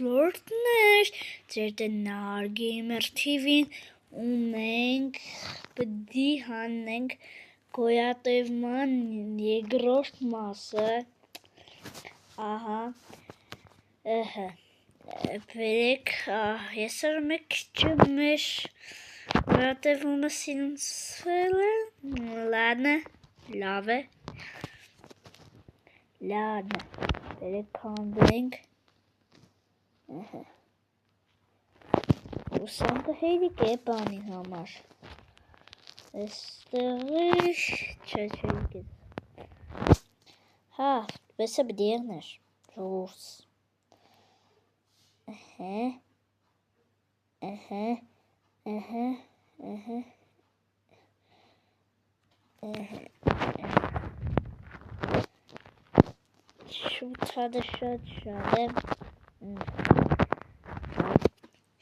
լորդներ, ձեր տնար գեյմեր TV-ին ունենք, պդի հանենք գոյատևման երկրորդ մասը, ահա, բերեք, ես մեկ մեր գոյատևումը սինցվել է, լավ է, բերեք կանդենք, ուսանքը հերիք է բանի համար, այստեղի, չէ, հա, բեսը բդիերներ, ժողովս,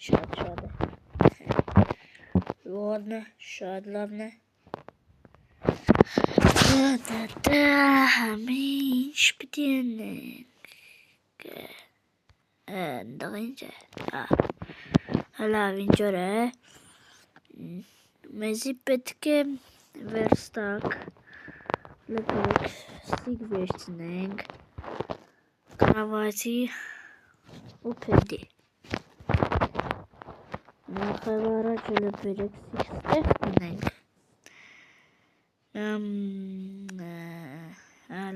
Շատ է, Ладно, շատ լավն է, ինչ պիտի անենք, ընդեղ ինչ է, լավ, ինչ օր է, մեզի պետք է վերստակ, լպեք, ստիգ վերցնենք, կրավայցի ու պետի, նախև առաջ լպերեք ստեղ տնենք,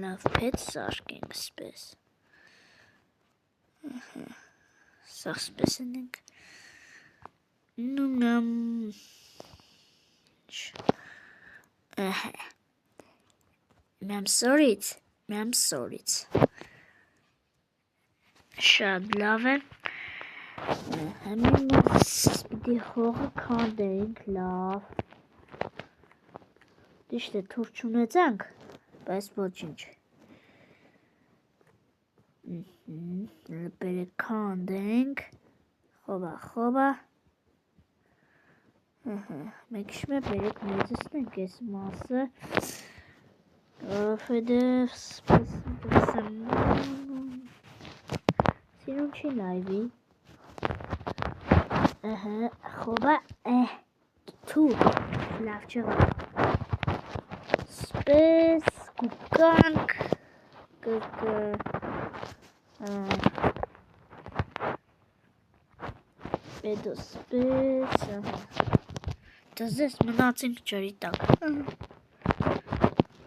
լավ պետ սարկենք սպես, սաղ սպես ենք, Մեմ սորից, շատ լավ է, Համին պիտի հողը կանդենք լավ, դիշտ է թուր չունեցանք, բայց ոչինչ, լպերեք կանդենք, խոբա, մեկ շմե բերեք մեծսնենք ես մասը, որովհետև սիրուն չի լայվի, խոբա, թուր, լավ չղա, սպես կուկանք, պետո սպես, դզես մնացինք ջրի տակ,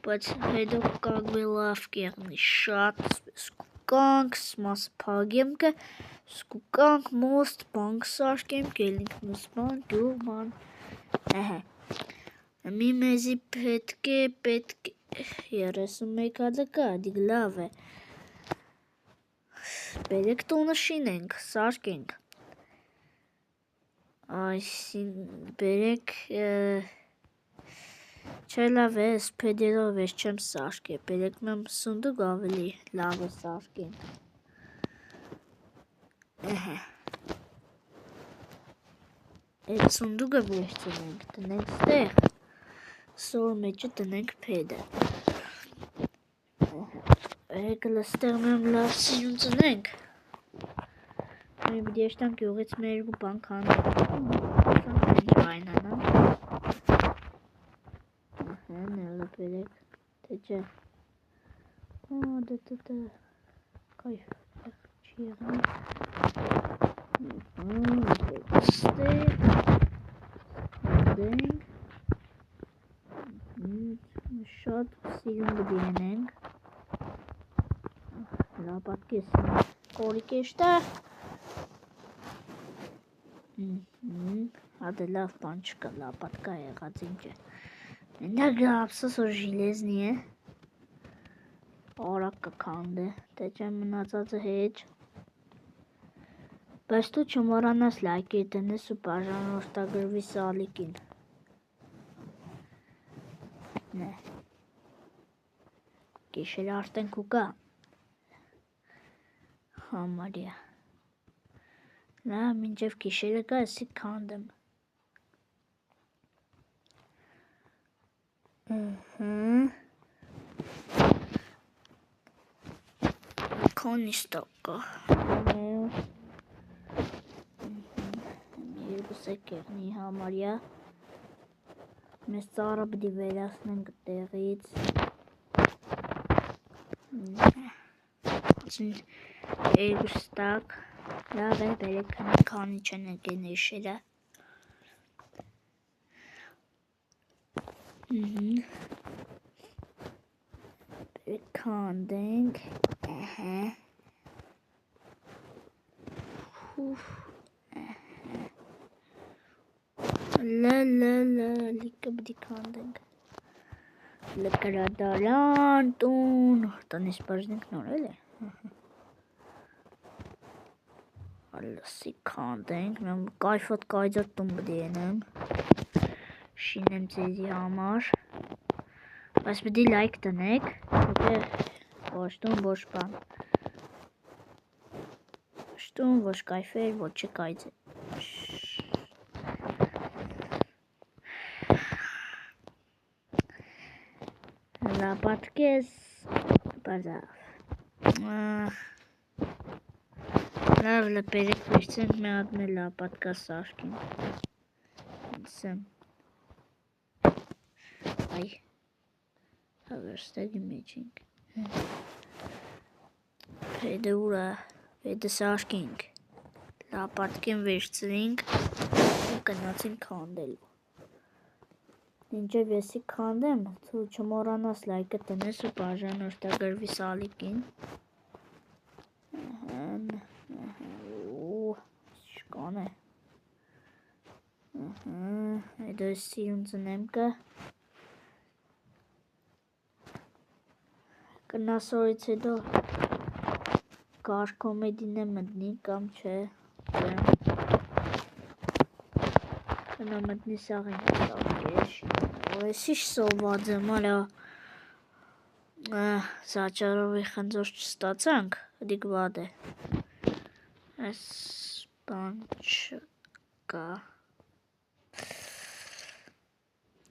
բայց հետո կանգվի լավ կեղնի շատ, սպես կուկանք, մասը պագեմքը, սկուկանք մոստ, բանք սարկեմ, կելինք նուսման, գյուղման, մի մեզի պետք է, 31 հատը կա, դիգ լավ է, բերեք տունը շինենք, սարկենք, բերեք, չէ լավ է, ես պեդերով ես չեմ սարկե, բերեք մեմ սունդուկ ավելի լավ է սարկենք, Այդ սունդուկը վերցնենք, տնենք ստեղ, սոր մեջը տնենք պեդը, Եկել ստեղ մեմ լավ սիրուն ծնենք, մի բդեշտանք յուղից մեր երկու բանք հանենք, այն անանք, նելը բերեք, թե չէ, կայվ, չի եղնենք, ստեղ, դենք, շատ սիրուն բդիենենք, լապատկես կորիկ էշտա, հատը լավ բան չկա, լապատկա եղած ինչ է, Մենակ ապսոս որ ժիլեզնի է, արակ կքանդ է, թե չէ մնացածը հեչ, բայց դու չմոռանաս լայքի տնես ու բաժանորդագրվի սալիկին, Գիշեր արդեն կուկա, համարյա, լավ մինչև գիշերը կա, եսի քանդեմ, Քոնի ստոկը, կեղնի համարյա։ Մեզ ծառը պիտի վերացնենք տեղից։ Երկուստակ, լավ է, բերեք քանի չեն եկել նեշերը։ Բերեք քանդենք, լիկը պիտի քանդենք։ Լկրադարան տուն, տնից բաժնենք նոր էլ է։ Լսի քանդենք, մեմ կայֆոտ կայձոր տուն պիտի ենեմ, շինեմ ձեզի համար, բայց պիտի լայք տնեք, ոչ տուն, ոչ բան, ոչ տուն, ոչ կայֆեր, ոչ չկայձեր, լապատկես, բազավ, լավ լպերեք վերցենք մի հատմե լապատկա սաշկին, ինսեմ, այ, հավերստագի մեջ ենք, պետը ուրա, պետը սաշկինք, լապատկին վերցրինք ու կնացին քանդելու, ինչև եսի քանդեմ, թու չմորանաս լայկը տնես ու բաժան որդագրվի սալիկին, շկան է, հետո ես սիրուն ծնեմ կը, կնասորից հետո կար կոմեդին է մտնի կամ չէ, կնա մտնի սաղին կաղկեշ, եսիշ սոված եմ, ալա սաճարովի խնձոր չստացանք, դիք վադ է, այս բան չկա,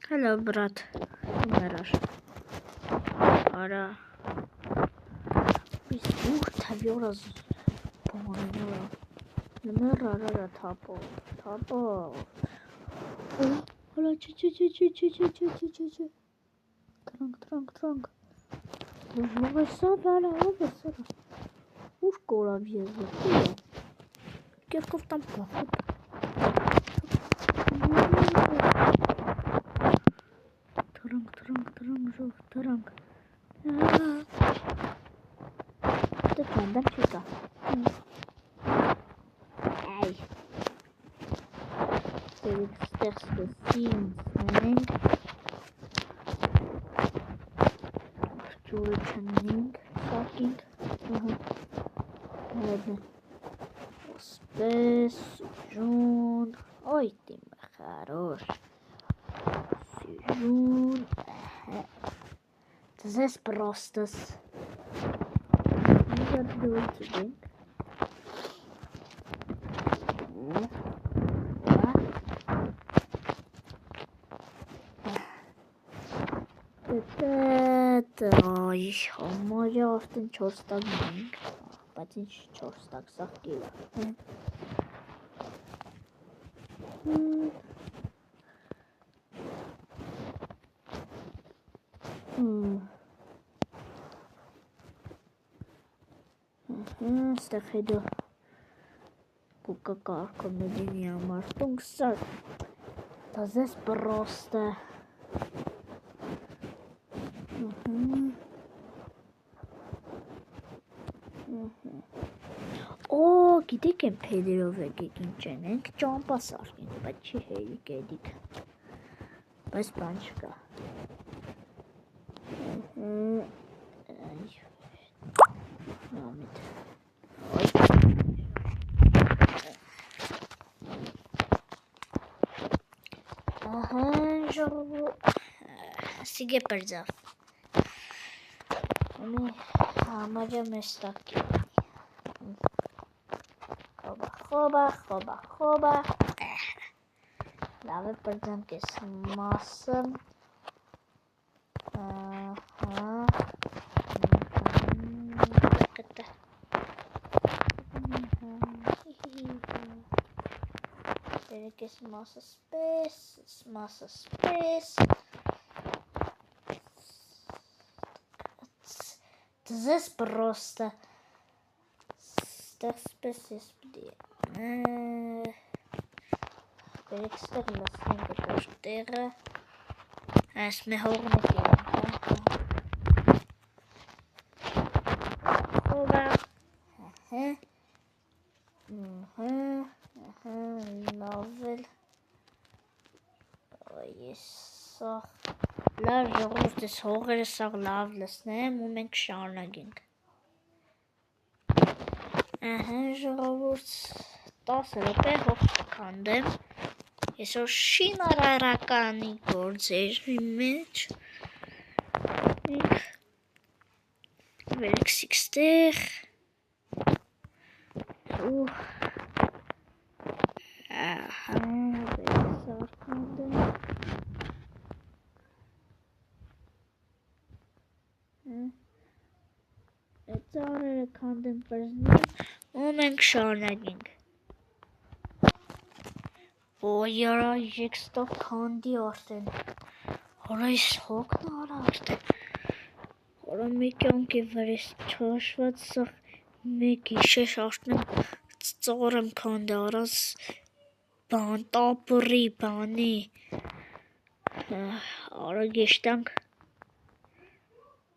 հելո բրատ, մերար, արա, Biz muhtemelen bağlanıyor. Numara tapo. Hala çı. Trank. Vrsana. Уж коробье закрыла. Кевков там пахнет. Trank. Ты кандам чика. Ай. Sterkste ziensning. Чурчанинг. Fucking. Ладно. Успес. Сижун. Ой, ты мой хорош. Сижун. Здесь просто. Ой, моя автон 4 стак бинг. Батин 4 стак сахкила. Стахедо Кукакарка мединия мартунгсар. Да здесь просто. О, գիտեք են փեդերով եկեք ինչ ենք, ճամպաս արկենք, բայց չի հերիք էդիք, բայց բան չկա, Սիգե պրձավ, համարյա մեզ տակի, Խոբա, լավ է պրձանք ես մասը, Перекис масса space. Здесь просто space Перекстер ласненько коштера. Аз ме хорники. Хоба. Novel. Yes. Là, je rouge des horreurs sur loveless name ou մենք շարունակենք։ Je rouge 10 րոպե հոգքանդեմ։ Այսօր շինարարականի գործերի մեջ վերքսիքստեղ ու վերքսարկանդեմ ծառերը քանդեմ պրզնին ու մենք շարունակենք։ Ոյարա եկստո քանդի արդեն։ Հորա ես հոգն արա արդեն։ Հորա մի կյանք է վրես չաշված սաղ մեկ իշեշ արդեն ծառեմ քանդի արած բան տապրի բանի։ Արա գեշտանք։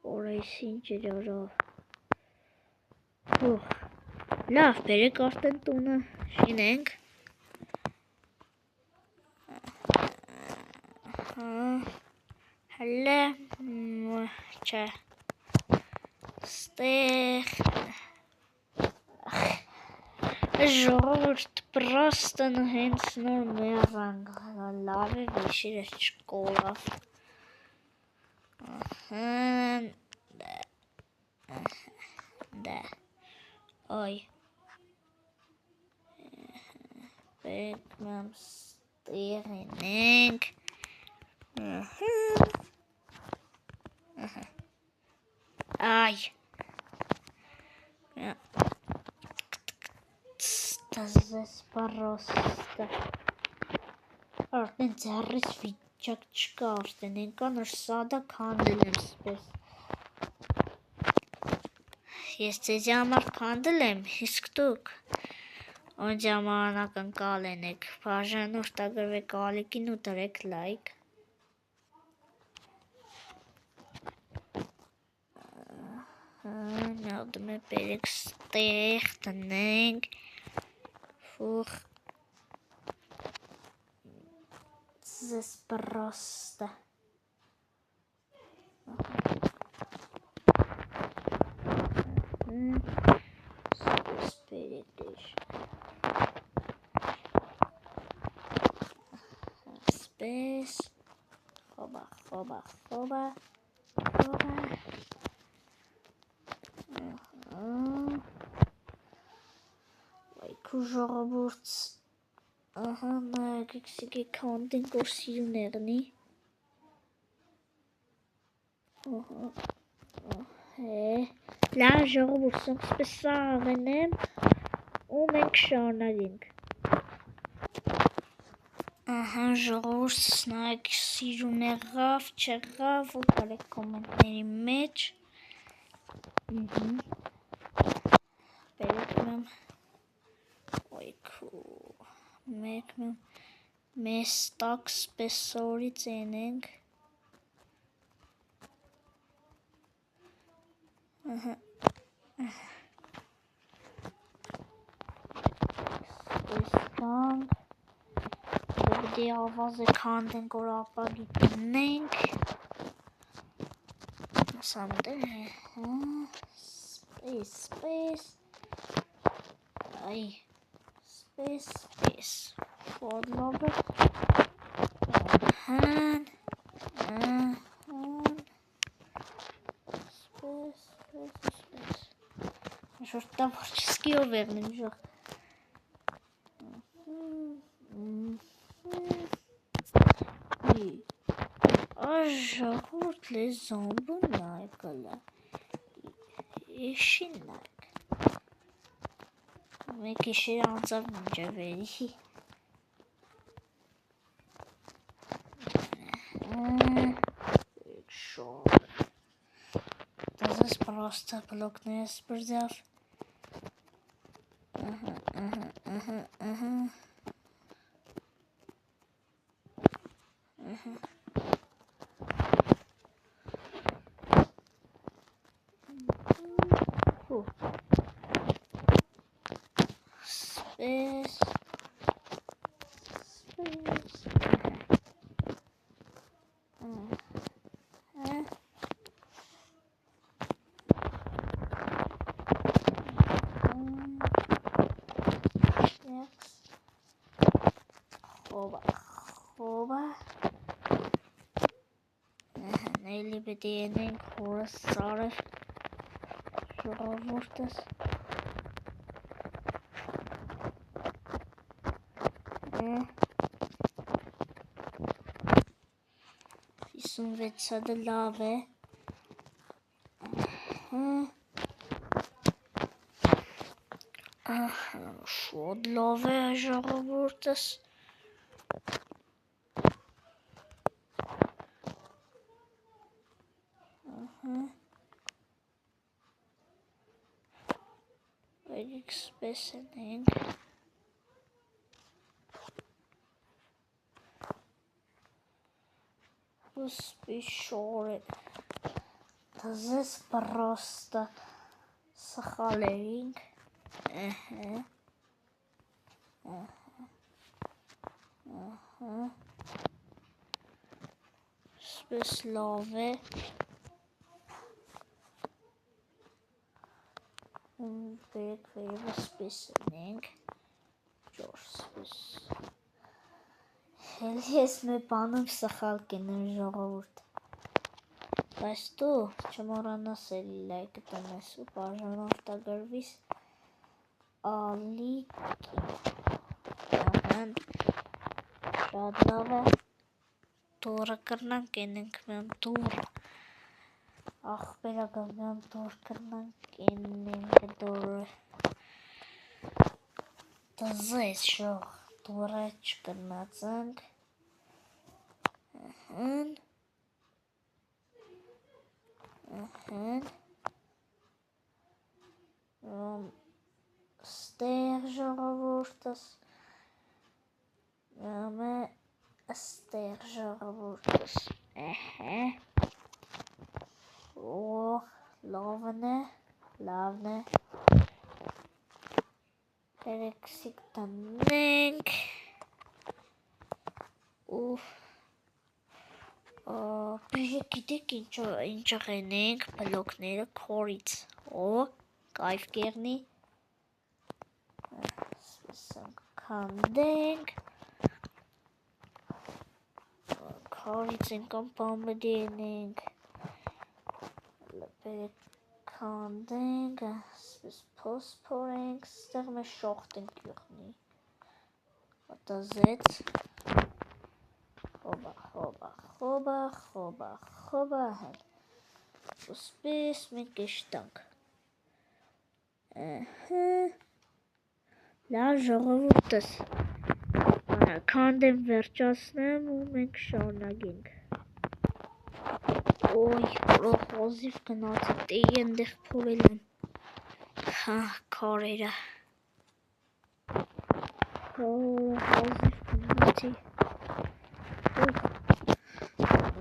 Հորա ես ինչ էր արա։ Լավ, բերեք արդեն տունը շինենք։ Հələ չէ ստեղ ժողովուրդ պրոստը հենց նոր մեռանք լավ է վիշիրը չկորավ դա Oy. Bekmem stering. Ay. Das ist просто. Արդեն ձեռից վիճակ չկա, արդեն ենքան սադա քանդել եմ սպես։ Ես ձեզի համար քանդել եմ, իսկ դուք ոնց ժամանակ ընկալ ենեք, բաժանորդագրվեք ալիքին ու դրեք լայք։ Նյարդում է բերեք ստեղ տնենք, ֆուխ, ձեզ պրոստը։ Space. Хоба. Like ժողովուրդ նայեք քանդենք որ սիրուներնի լավ ժողովուրդ սպես աղենեմ ու մենք շարունակենք ժողովուրդ նայեք սիրուն եղավ չեղավ ու կարեք կոմենտների մեջ բերեք մեմ մեզ տակ սպես սորից ենենք սպես կանք Դե ավազը քանդենք որ ապագի տնենք Space Ay Space Forlobber Space Жор творческий уверен жор Ժողովուրդ լեզոմբու նայկալա Իշի նայք Մեկ իշեր անցավ մինչև էրի Шо? Das просто блокные сбрдав. Space. Хоба. Нели беденин хорас сарев. Ժողովուրդս Իսունվեցադը լավ է շոտ լավ է ժողովուրդս Expressing Let's be sure this is просто сахалеринг Спеслове Big favor spacing George Ես մի բանում սխալ կինեմ ժողովուրդ Բայց դու չմոռանաս էլի լայքը տնես ու բաժանով տագրվիս Ալիկին Շատ լավ է Դուրը կրնանք ենենք մեմ դուր Աղբերա գավնям դուր կրնանք ենենք դուրը Դզես շող Դուրը չկրնացանք Ստեղ ժողովուրդս Ստեղ ժողովուրդս Լավն է Երեքսիկ տնենք Գիտեք ինչ ղենենք բլոկները քորից կայվ կերնի Կանդենք Քորից ենքան պամբդի ենենք Լպերեք կանդենք Սպես պոս պորենք Ստեղ մեր շողտ ենք յուղնի Ոտազեց Խոբա հել Ոսպես մենք էշտանք Լավ ժողովուրդս Քանդեմ վերջացնեմ ու մենք շարունակենք Ոյ հոզիվ գնացի տեի ընդեղ փորել եմ Քարերը Հոզիվ գնացի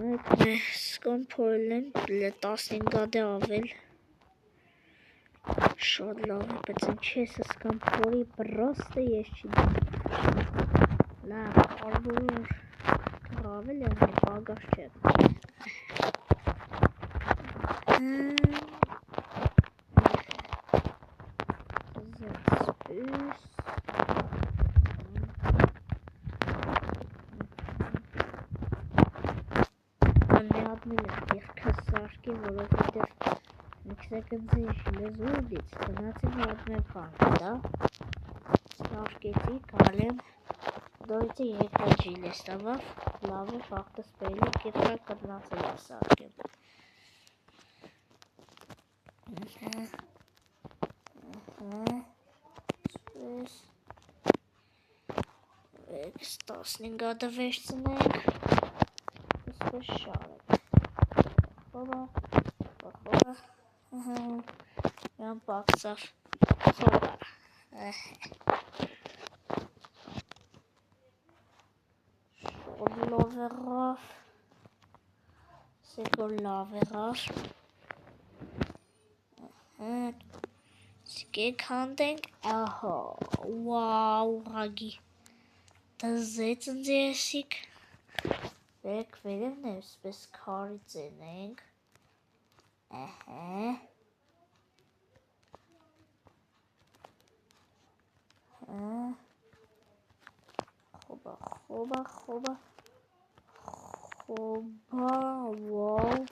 Սկան փորել եմ 15 գադե ավել Շատ լավ է, բայց ինչ ես սկան փորի պրոստը ես չի Լավ, արբոր գրավել եմ, բագաշ չէ Զեցպյուս Երկասարկի, որովհետև մեքսակնձի ժիլեզուրդից տնացին հատմե պանք, դա սարկեցի, կալեմ, դոյցի երկա ժիլես տավավ, լավը վաղտս պեյլի կիրկա կրնացել է սարկեմ Սպես 15 գադը վերցնենք Şöyle. Baba. Ben baksar. Baba. Laverar. Sigur laverar. Skikhanding. Aha. Wow, Ragi. Das sitzen sie sich. Weg verim nevs bez kari dzenենք. Xoba. Wow.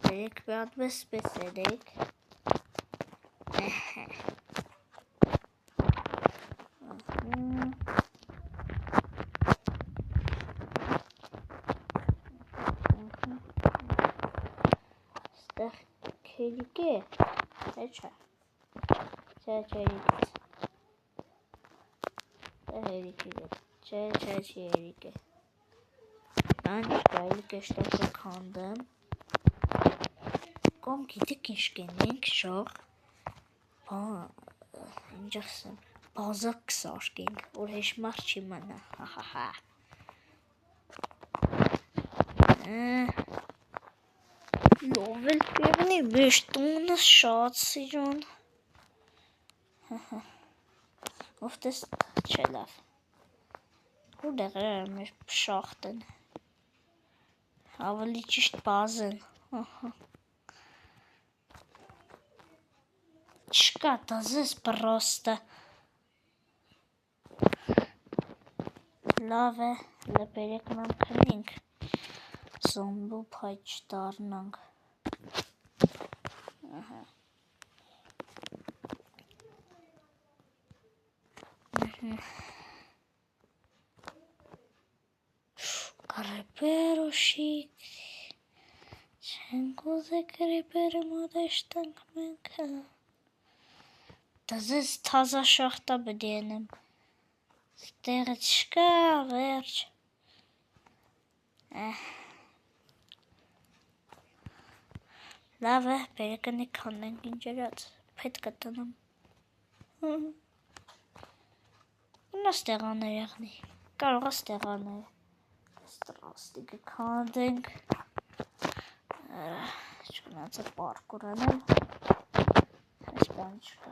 Berek bead bez besedek. Kelike. Hecha. Çelike. Ben şöyle işte kandım. Kom gidik işkenlik şok. İncaksın. Bazak sarking. Orheş marçi mana. Ha. Lovel bevni beştuğunu şatsıcan. Of das çelaf. Burada gelmiş schachten. Aber liegt nicht Basel. Чка, das ist просто. Lave, le перекнам книг. Зомбу пайчтарнанг. Карепero шик. Չենգուզե կարեպերը մոդեշտանք մենք դզես թազա շախտա բդենեմ ստեղը չկա վերջ լավ է բերեկնի կանենք ինջերած պետ կտնեմ նա ստեղաներ եղնի կարող է ստեղաներ Strastige kandeng. Չգնացը պարկուր անել. Այս բան չկա.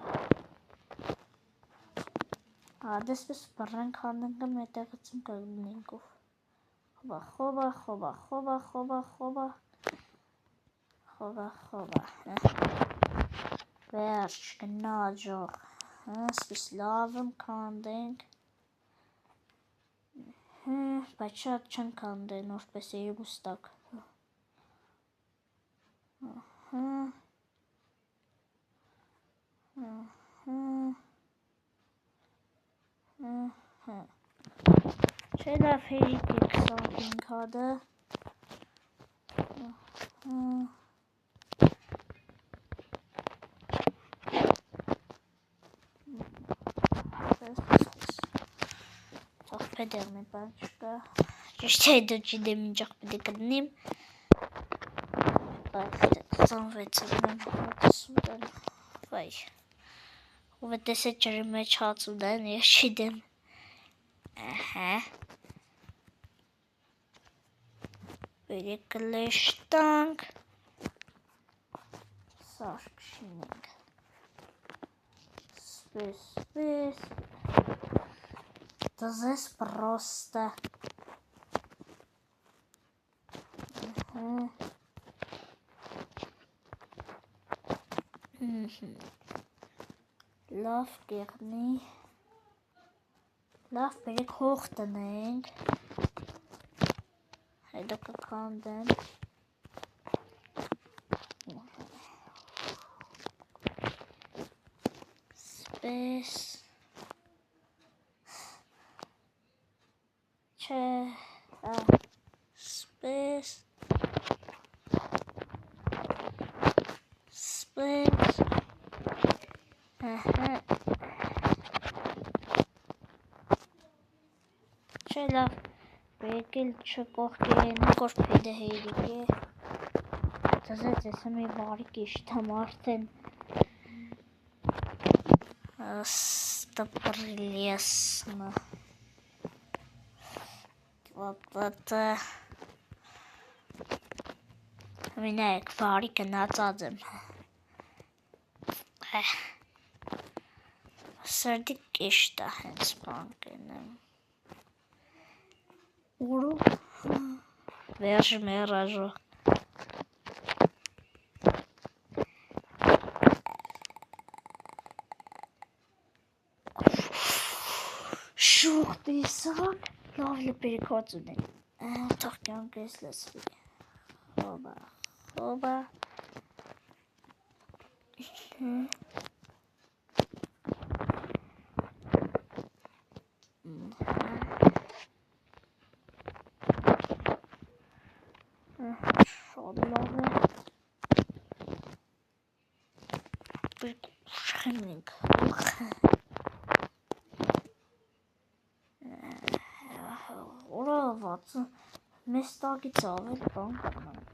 Դեսպես բռնենք քանդենքը մետեղեցում կգնենքով. Խոբա. Վերջ գնաջող. Այսպես լավım kandենք. Բայց շատ չեն կանդեն, որպես երգուստակ. Չէ լավ հերիք եք սանքինք հադը. Pederne bançka. İşte de demeyecek bir de kadınım. Sanvetçiden sudan. Vay. Ve de seçerime çatsudan yaşadım. Böyle kılıçtank. Sarkşining. Спис. Das ist просто. Laf gerne. Laf berek hoogteneng. Hij dat kan dan. Space. Space. Չէ լավ, բեկել չկողքեն, կորպեդը հերիք է։ Դզեց ես մի բարի կիշտամ արդեն։ Ստպրիլեսնը։ Մինայք բարի կնացած եմ։ Սրդի կիշտա հենց բանկեն եմ։ Ուրու վերջ մերաժո։ Շուխ տեսակ, լավ լպերքված ունեն։ Թող կյանք ես լսվի։ Հոբա։ Շատ լավ է։ Շխնենք։ Ուրա վացը մեզ տակից ավել բան կրնանք։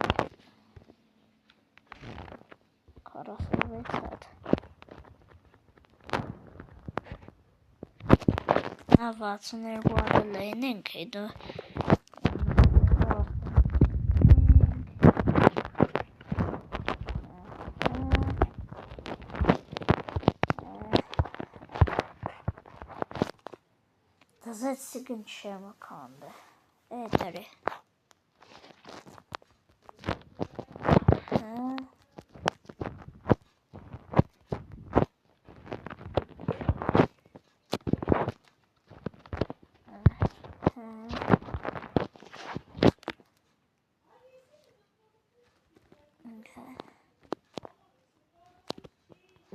46 հատ։ Նա 62 հատը լենենք, հետո Դզեց սիգն չեմը կանդը, էտերի։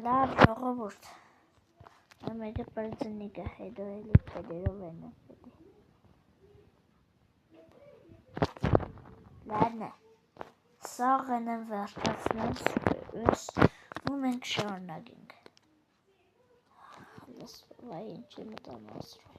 Լավ ժողովուրդ, ամեկը պրծնիկը հետո էլի պեդերով են պետի։ Լարնը, սաղն եմ վերջացնեմ ու մենք շարնագինք։ Լսվայ ինչ եմ տան ասրու։